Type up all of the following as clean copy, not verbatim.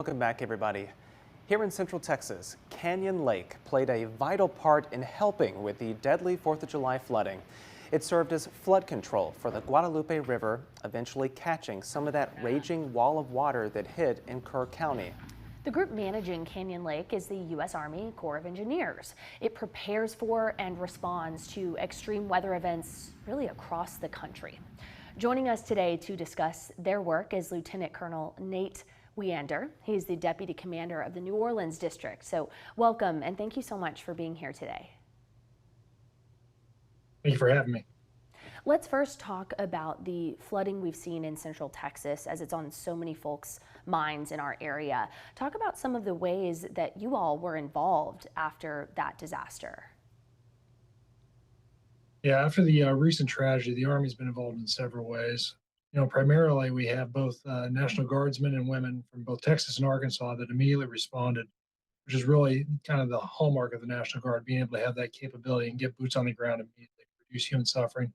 Welcome back, everybody. Here in Central Texas, Canyon Lake played a vital part in helping with the deadly 4th of July flooding. It served as flood control for the Guadalupe River, eventually catching some of that raging wall of water that hit in Kerr County. The group managing Canyon Lake is the U.S. Army Corps of Engineers. It prepares for and responds to extreme weather events really across the country. Joining us today to discuss their work is Lieutenant Colonel Nate Weander. He's the Deputy Commander of the New Orleans District. So welcome and thank you so much for being here today. Thank you for having me. Let's first talk about the flooding we've seen in Central Texas, as it's on so many folks' minds in our area. Talk about some of the ways that you all were involved after that disaster. Yeah, after the recent tragedy, the Army's been involved in several ways. Primarily we have both National Guardsmen and women from both Texas and Arkansas that immediately responded, which is really kind of the hallmark of the National Guard, being able to have that capability and get boots on the ground immediately, reduce human suffering.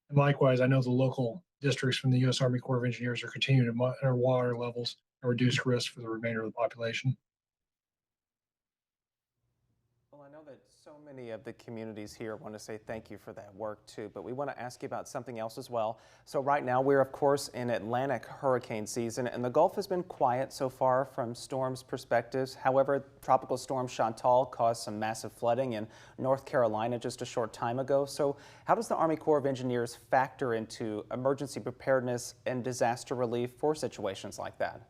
And likewise, I know the local districts from the U.S. Army Corps of Engineers are continuing to monitor water levels and reduce risk for the remainder of the population. Well, I know that so many of the communities here want to say thank you for that work too, but we want to ask you about something else as well. So right now we're of course in Atlantic hurricane season, and the Gulf has been quiet so far from storms perspectives. However, Tropical Storm Chantal caused some massive flooding in North Carolina just a short time ago. So how does the Army Corps of Engineers factor into emergency preparedness and disaster relief for situations like that?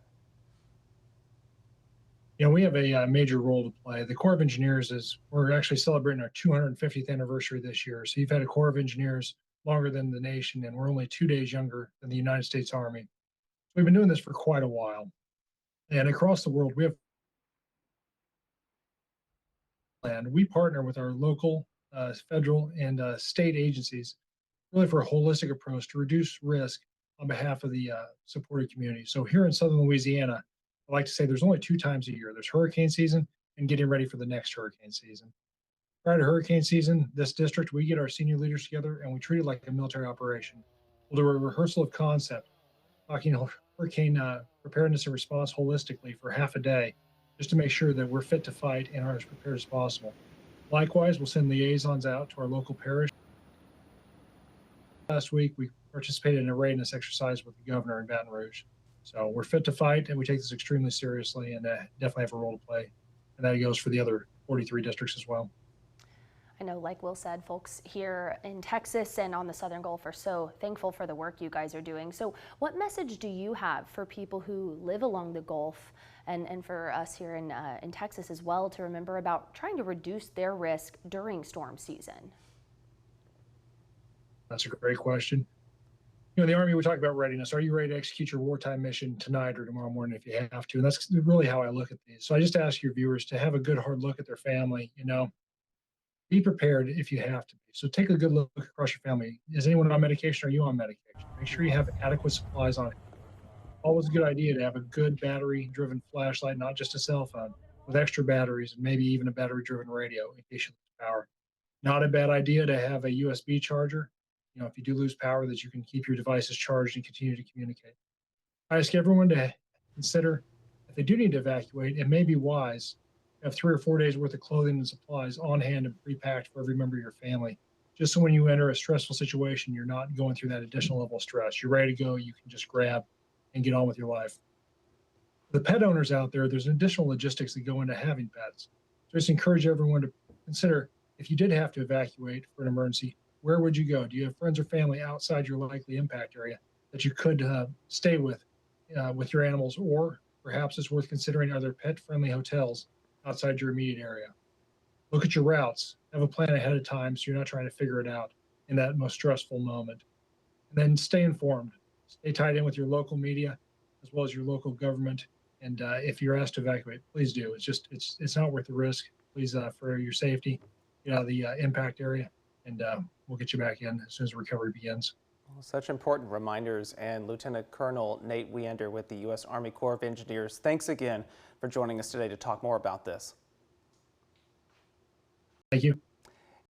We have a major role to play. The Corps of Engineers we're actually celebrating our 250th anniversary this year. So you've had a Corps of Engineers longer than the nation, and we're only 2 days younger than the United States Army. So we've been doing this for quite a while. And across the world, we partner with our local, federal, and state agencies really for a holistic approach to reduce risk on behalf of the supported community. So here in Southern Louisiana, I like to say there's only 2 times a year. There's hurricane season and getting ready for the next hurricane season. Prior to hurricane season, this district, we get our senior leaders together and we treat it like a military operation. We'll do a rehearsal of concept, talking hurricane preparedness and response holistically for half a day, just to make sure that we're fit to fight and are as prepared as possible. Likewise, we'll send liaisons out to our local parish. Last week, we participated in a readiness exercise with the governor in Baton Rouge. So we're fit to fight, and we take this extremely seriously, and definitely have a role to play. And that goes for the other 43 districts as well. I know, like Will said, folks here in Texas and on the Southern Gulf are so thankful for the work you guys are doing. So what message do you have for people who live along the Gulf and for us here in Texas as well, to remember about trying to reduce their risk during storm season? That's a great question. In the Army, we talk about readiness. Are you ready to execute your wartime mission tonight or tomorrow morning if you have to? And that's really how I look at these. So I just ask your viewers to have a good hard look at their family. Be prepared if you have to be. So take a good look across your family. Is anyone on medication? Are you on medication? Make sure you have adequate supplies on it. Always a good idea to have a good battery-driven flashlight, not just a cell phone, with extra batteries and maybe even a battery-driven radio in case you lose power. Not a bad idea to have a USB charger. If you do lose power, that you can keep your devices charged and continue to communicate. I ask everyone to consider, if they do need to evacuate, it may be wise to have 3 or 4 days worth of clothing and supplies on hand and pre-packed for every member of your family. Just so when you enter a stressful situation, you're not going through that additional level of stress. You're ready to go. You can just grab and get on with your life. The pet owners out there, there's additional logistics that go into having pets. So just encourage everyone to consider, if you did have to evacuate for an emergency, where would you go? Do you have friends or family outside your likely impact area that you could stay with your animals? Or perhaps it's worth considering, are there pet-friendly hotels outside your immediate area? Look at your routes. Have a plan ahead of time so you're not trying to figure it out in that most stressful moment. And then stay informed. Stay tied in with your local media as well as your local government. And if you're asked to evacuate, please do. It's not worth the risk. Please, for your safety, get out of the impact area, and we'll get you back in as soon as recovery begins. Well, such important reminders. And Lieutenant Colonel Nate Weander with the U.S. Army Corps of Engineers, thanks again for joining us today to talk more about this. Thank you.